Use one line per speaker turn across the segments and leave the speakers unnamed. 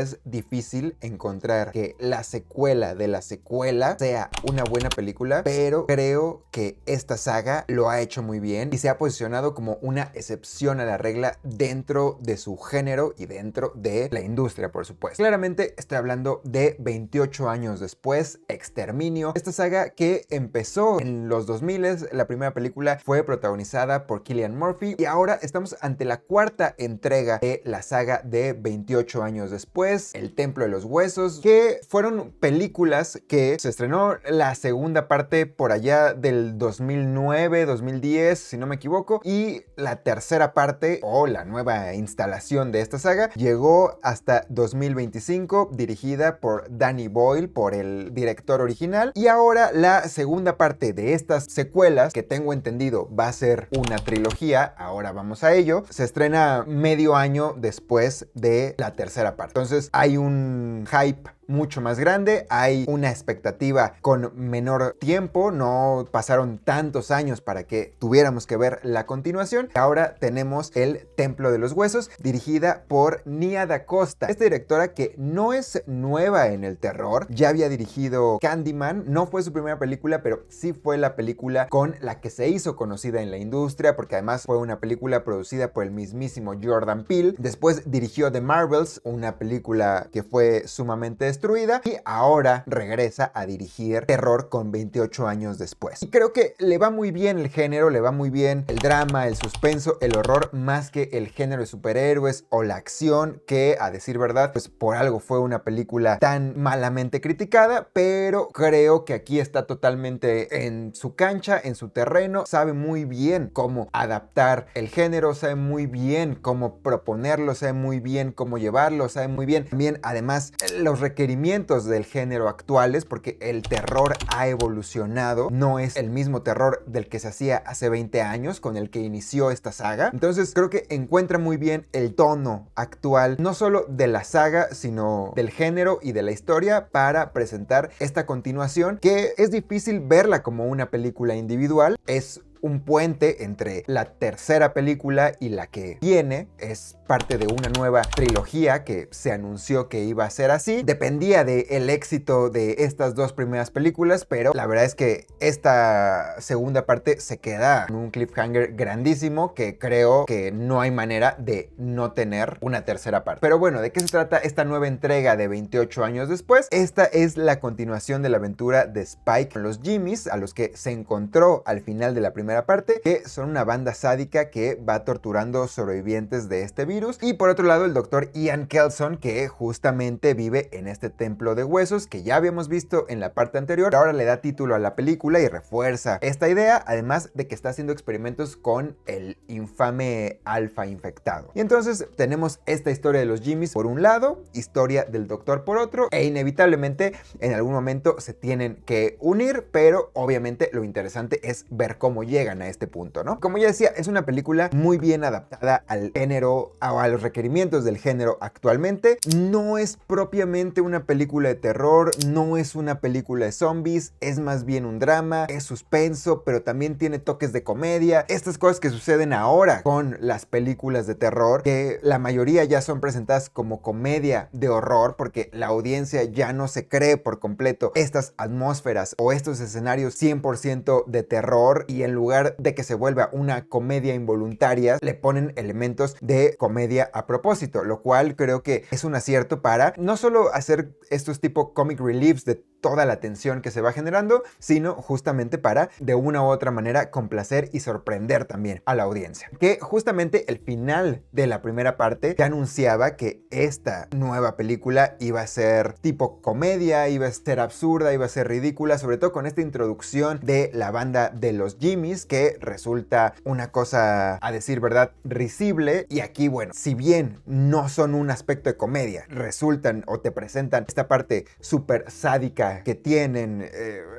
Es difícil encontrar que la secuela de la secuela sea una buena película, pero creo que esta saga lo ha hecho muy bien y se ha posicionado como una excepción a la regla dentro de su género y dentro de la industria, por supuesto. Claramente estoy hablando de 28 años después, Exterminio. Esta saga que empezó en los 2000, la primera película fue protagonizada por Cillian Murphy y ahora estamos ante la cuarta entrega de la saga de 28 años después, El Templo de los Huesos, que fueron películas que se estrenó la segunda parte por allá del 2009, 2010, si no me equivoco, y la tercera parte o la nueva instalación de esta saga llegó hasta 2025, dirigida por Danny Boyle, por el director original, y ahora la segunda parte de estas secuelas, que tengo entendido va a ser una trilogía, ahora vamos a ello, se estrena medio año después de la tercera parte. Entonces hay un hype mucho más grande, hay una expectativa con menor tiempo, no pasaron tantos años para que tuviéramos que ver la continuación. Ahora tenemos El Templo de los Huesos, dirigida por Nia Da Costa, esta directora que no es nueva en el terror, ya había dirigido Candyman, no fue su primera película, pero sí fue la película con la que se hizo conocida en la industria, porque además fue una película producida por el mismísimo Jordan Peele. Después dirigió The Marvels, una película que fue sumamente destruida, y ahora regresa a dirigir terror con 28 años después. Y creo que le va muy bien el género, le va muy bien el drama, el suspenso, el horror, más que el género de superhéroes o la acción, que a decir verdad, pues por algo fue una película tan malamente criticada, pero creo que aquí está totalmente en su cancha, en su terreno, sabe muy bien cómo adaptar el género, sabe muy bien cómo proponerlo, sabe muy bien cómo llevarlo, sabe muy bien también además los requerimientos del género actuales, porque el terror ha evolucionado, no es el mismo terror del que se hacía hace 20 años con el que inició esta saga. Entonces creo que encuentra muy bien el tono actual, no solo de la saga, sino del género y de la historia, para presentar esta continuación, que es difícil verla como una película individual, es un puente entre la tercera película y la que viene, es parte de una nueva trilogía que se anunció que iba a ser así. Dependía del éxito de estas dos primeras películas, pero la verdad es que esta segunda parte se queda en un cliffhanger grandísimo que creo que no hay manera de no tener una tercera parte. Pero bueno, ¿de qué se trata esta nueva entrega de 28 años después? Esta es la continuación de la aventura de Spike con los Jimmys, a los que se encontró al final de la primera parte, que son una banda sádica que va torturando sobrevivientes de este virus. Y por otro lado, el doctor Ian Kelson, que justamente vive en este templo de huesos que ya habíamos visto en la parte anterior. Ahora le da título a la película y refuerza esta idea, además de que está haciendo experimentos con el infame alfa infectado. Y entonces tenemos esta historia de los Jimmys por un lado, historia del doctor por otro, e inevitablemente en algún momento se tienen que unir, pero obviamente lo interesante es ver cómo llegan a este punto, ¿no? Como ya decía, es una película muy bien adaptada al género, a los requerimientos del género actualmente. No es propiamente una película de terror, no es una película de zombies, es más bien un drama, es suspenso, pero también tiene toques de comedia. Estas cosas que suceden ahora con las películas de terror, que la mayoría ya son presentadas como comedia de horror, porque la audiencia ya no se cree por completo estas atmósferas o estos escenarios 100% de terror, y en lugar de que se vuelva una comedia involuntaria, le ponen elementos de comedia a propósito, lo cual creo que es un acierto para no solo hacer estos tipo comic reliefs de toda la tensión que se va generando, sino justamente para de una u otra manera complacer y sorprender también a la audiencia. Que justamente el final de la primera parte ya anunciaba que esta nueva película iba a ser tipo comedia, iba a ser absurda, iba a ser ridícula, sobre todo con esta introducción de la banda de los Jimmys, que resulta una cosa, a decir verdad, risible. Y aquí, bueno, si bien no son un aspecto de comedia, resultan o te presentan esta parte súper sádica que tienen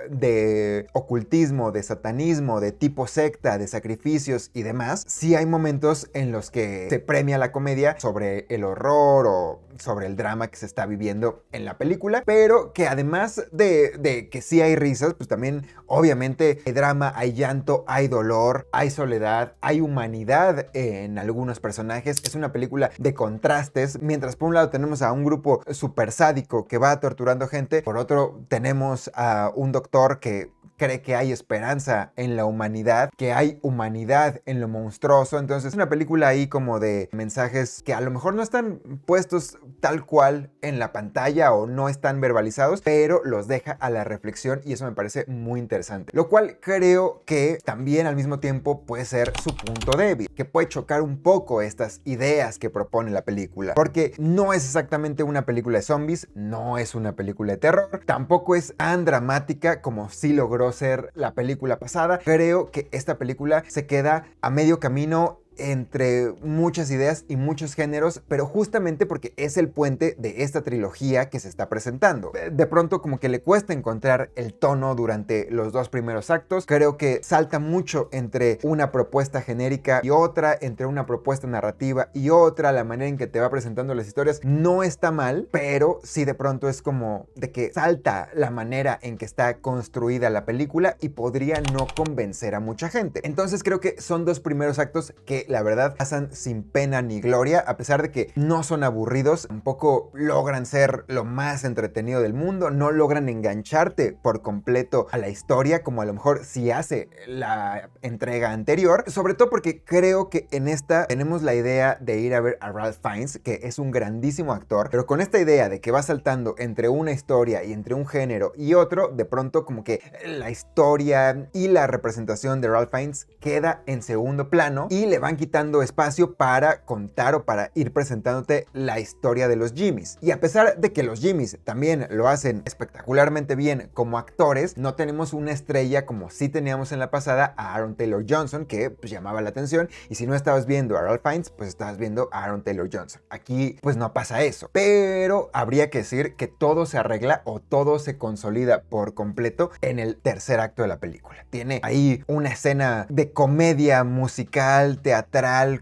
de ocultismo, de satanismo, de tipo secta, de sacrificios y demás, sí hay momentos en los que se premia la comedia sobre el horror o sobre el drama que se está viviendo en la película, pero que además de que sí hay risas, pues también obviamente hay drama, hay llanto, hay dolor, hay soledad, hay humanidad en algunos personajes. Es una película de contrastes. Mientras por un lado tenemos a un grupo súper sádico que va torturando gente, por otro tenemos a un doctor que cree que hay esperanza en la humanidad, que hay humanidad en lo monstruoso. Entonces es una película ahí como de mensajes que a lo mejor no están puestos tal cual en la pantalla o no están verbalizados, pero los deja a la reflexión y eso me parece muy interesante. Lo cual creo que también al mismo tiempo puede ser su punto débil, que puede chocar un poco estas ideas que propone la película, porque no es exactamente una película de zombies, no es una película de terror, tampoco es tan dramática como sí logró ser la película pasada. Creo que esta película se queda a medio camino entre muchas ideas y muchos géneros, pero justamente porque es el puente de esta trilogía que se está presentando. De pronto como que le cuesta encontrar el tono durante los dos primeros actos. Creo que salta mucho entre una propuesta genérica y otra, entre una propuesta narrativa y otra. La manera en que te va presentando las historias no está mal, pero sí de pronto es como de que salta la manera en que está construida la película y podría no convencer a mucha gente. Entonces creo que son dos primeros actos que la verdad pasan sin pena ni gloria, a pesar de que no son aburridos, tampoco logran ser lo más entretenido del mundo, no logran engancharte por completo a la historia como a lo mejor sí hace la entrega anterior, sobre todo porque creo que en esta tenemos la idea de ir a ver a Ralph Fiennes, que es un grandísimo actor, pero con esta idea de que va saltando entre una historia y entre un género y otro, de pronto como que la historia y la representación de Ralph Fiennes queda en segundo plano y le van quitando espacio para contar o para ir presentándote la historia de los Jimmys. Y a pesar de que los Jimmys también lo hacen espectacularmente bien como actores, no tenemos una estrella como sí teníamos en la pasada a Aaron Taylor Johnson, que pues llamaba la atención, y si no estabas viendo a Ralph Fiennes, pues estabas viendo a Aaron Taylor Johnson. Aquí pues no pasa eso, pero habría que decir que todo se arregla o todo se consolida por completo en el tercer acto de la película. Tiene ahí una escena de comedia musical, teatral,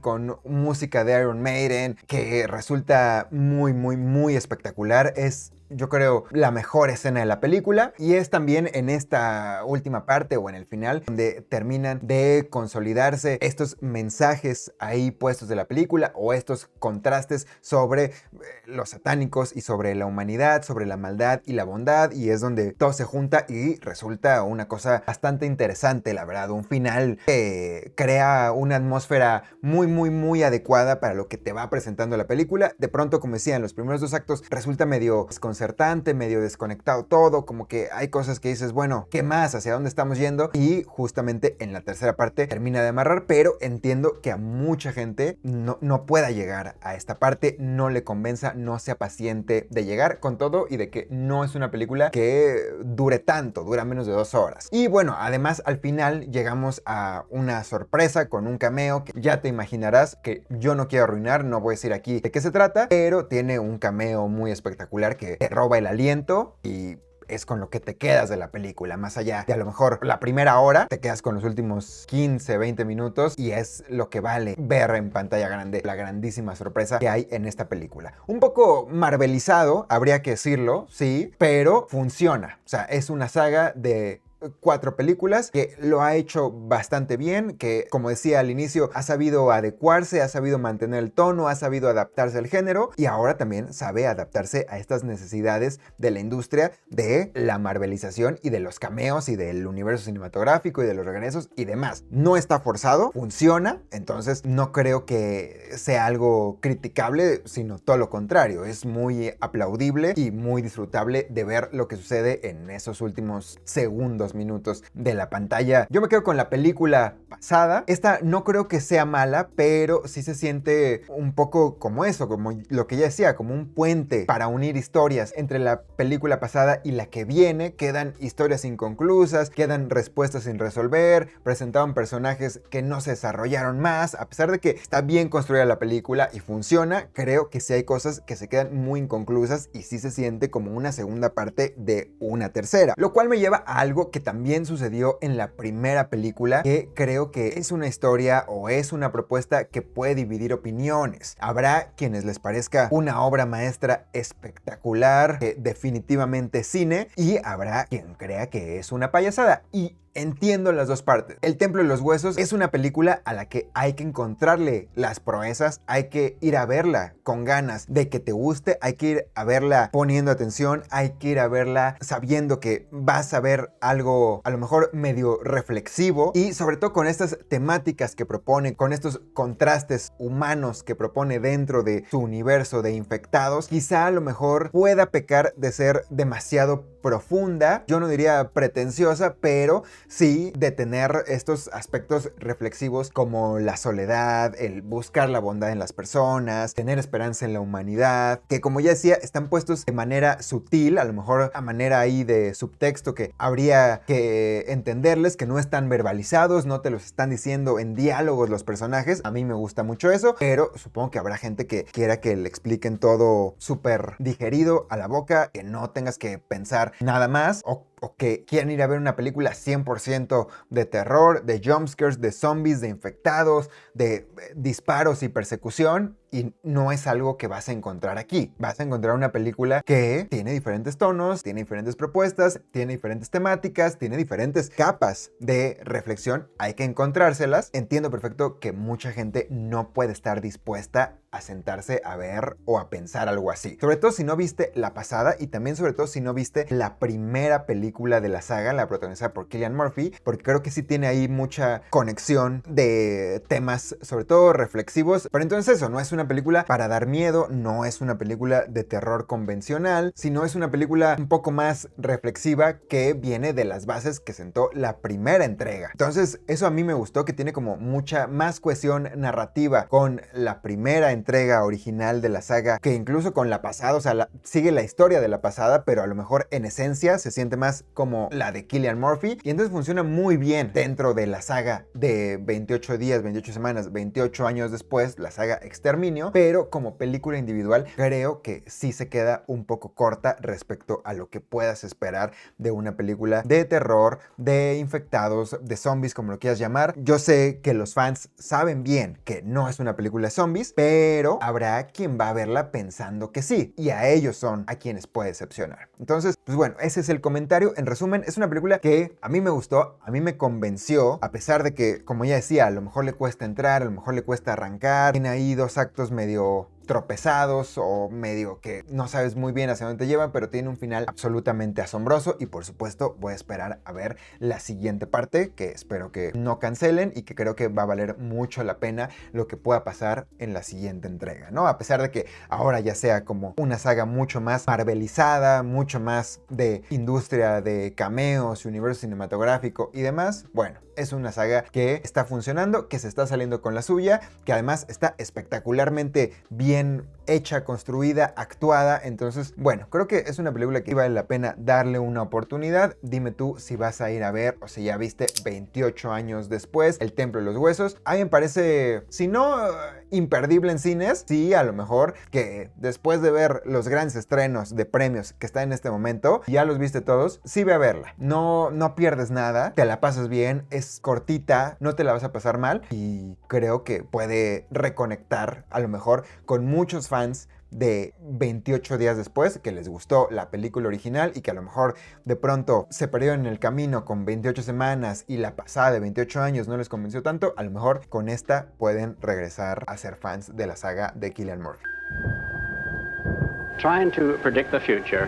con música de Iron Maiden, que resulta muy espectacular. Es, yo creo, la mejor escena de la película, y es también en esta última parte o en el final donde terminan de consolidarse estos mensajes ahí puestos de la película o estos contrastes sobre los satánicos y sobre la humanidad, sobre la maldad y la bondad, y es donde todo se junta y resulta una cosa bastante interesante, la verdad, un final que crea una atmósfera muy adecuada para lo que te va presentando la película. De pronto, como decía, en los primeros dos actos resulta medio desconcertante, medio desconectado todo, como que hay cosas que dices, bueno, ¿qué más? ¿Hacia dónde estamos yendo? Y justamente en la tercera parte termina de amarrar, pero entiendo que a mucha gente no pueda llegar a esta parte, no le convenza, no sea paciente de llegar con todo y de que no es una película que dure tanto, dura menos de 2 horas. Y bueno, además al final llegamos a una sorpresa con un cameo que ya te imaginarás, que yo no quiero arruinar, no voy a decir aquí de qué se trata, pero tiene un cameo muy espectacular que te roba el aliento y es con lo que te quedas de la película, más allá de a lo mejor la primera hora, te quedas con los últimos 15, 20 minutos y es lo que vale ver en pantalla grande la grandísima sorpresa que hay en esta película. Un poco marvelizado, habría que decirlo, sí, pero funciona. O sea, es una saga de 4 películas que lo ha hecho bastante bien, que como decía al inicio ha sabido adecuarse, ha sabido mantener el tono, ha sabido adaptarse al género y ahora también sabe adaptarse a estas necesidades de la industria de la marvelización y de los cameos y del universo cinematográfico y de los regresos y demás. No está forzado, funciona, entonces no creo que sea algo criticable, sino todo lo contrario, es muy aplaudible y muy disfrutable de ver lo que sucede en esos últimos segundos, minutos de la pantalla. Yo me quedo con la película pasada. Esta no creo que sea mala, pero sí se siente un poco como eso, como lo que ya decía, como un puente para unir historias entre la película pasada y la que viene. Quedan historias inconclusas, quedan respuestas sin resolver, presentaban personajes que no se desarrollaron más, a pesar de que está bien construida la película y funciona. Creo que sí hay cosas que se quedan muy inconclusas y sí se siente como una segunda parte de una tercera, lo cual me lleva a algo que que también sucedió en la primera película, que creo que es una historia o es una propuesta que puede dividir opiniones. Habrá quienes les parezca una obra maestra espectacular, que definitivamente cine, y habrá quien crea que es una payasada. Y entiendo las dos partes. El Templo de los Huesos es una película a la que hay que encontrarle las proezas, hay que ir a verla con ganas de que te guste, hay que ir a verla poniendo atención, hay que ir a verla sabiendo que vas a ver algo a lo mejor medio reflexivo, y sobre todo con estas temáticas que propone, con estos contrastes humanos que propone dentro de su universo de infectados, quizá a lo mejor pueda pecar de ser demasiado profunda, yo no diría pretenciosa, pero sí de tener estos aspectos reflexivos como la soledad, el buscar la bondad en las personas, tener esperanza en la humanidad, que como ya decía, están puestos de manera sutil, a lo mejor a manera ahí de subtexto que habría que entenderles, que no están verbalizados, no te los están diciendo en diálogos los personajes. A mí me gusta mucho eso, pero supongo que habrá gente que quiera que le expliquen todo súper digerido a la boca, que no tengas que pensar nada más, o que quieran ir a ver una película 100% de terror, de jumpscares, de zombies, de infectados, de disparos y persecución, y no es algo que vas a encontrar aquí. Vas a encontrar una película que tiene diferentes tonos, tiene diferentes propuestas, tiene diferentes temáticas, tiene diferentes capas de reflexión. Hay que encontrárselas. Entiendo perfecto que mucha gente no puede estar dispuesta a sentarse a ver o a pensar algo así. Sobre todo si no viste la pasada, y también sobre todo si no viste la primera película de la saga, la protagonizada por Cillian Murphy, porque creo que sí tiene ahí mucha conexión de temas, sobre todo reflexivos. Pero entonces eso, no es una película para dar miedo, no es una película de terror convencional, sino es una película un poco más reflexiva que viene de las bases que sentó la primera entrega. Entonces eso a mí me gustó, que tiene como mucha más cohesión narrativa con la primera entrega original de la saga, que incluso con la pasada, o sea, sigue la historia de la pasada, pero a lo mejor en esencia se siente más como la de Cillian Murphy, y entonces funciona muy bien dentro de la saga de 28 días, 28 semanas, 28 años después, la saga Exterminio, pero como película individual creo que sí se queda un poco corta respecto a lo que puedas esperar de una película de terror, de infectados, de zombies, como lo quieras llamar. Yo sé que los fans saben bien que no es una película de zombies, pero habrá quien va a verla pensando que sí, y a ellos son a quienes puede decepcionar. Entonces, pues bueno, ese es el comentario. En resumen, es una película que a mí me gustó, a mí me convenció, a pesar de que, como ya decía, a lo mejor le cuesta entrar, a lo mejor le cuesta arrancar, tiene ahí dos actos medio tropezados o medio que no sabes muy bien hacia dónde te llevan, pero tiene un final absolutamente asombroso, y por supuesto voy a esperar a ver la siguiente parte, que espero que no cancelen y que creo que va a valer mucho la pena lo que pueda pasar en la siguiente entrega, ¿no? A pesar de que ahora ya sea como una saga mucho más marvelizada, mucho más de industria de cameos, universo cinematográfico y demás, bueno, es una saga que está funcionando, que se está saliendo con la suya, que además está espectacularmente bien hecha, construida, actuada. Entonces, bueno, creo que es una película que vale la pena darle una oportunidad. Dime tú si vas a ir a ver, o si ya viste 28 años después, El Templo de los Huesos. A mí me parece, si no imperdible en cines, sí, a lo mejor que después de ver los grandes estrenos de premios que están en este momento, ya los viste todos, sí ve a verla. No pierdes nada, te la pasas bien, es cortita, no te la vas a pasar mal, y creo que puede reconectar a lo mejor con muchos fans de 28 días después, que les gustó la película original y que a lo mejor de pronto se perdieron en el camino con 28 semanas y la pasada de 28 años no les convenció tanto. A lo mejor con esta pueden regresar a ser fans de la saga de Cillian Murphy.
Trying to predict the future.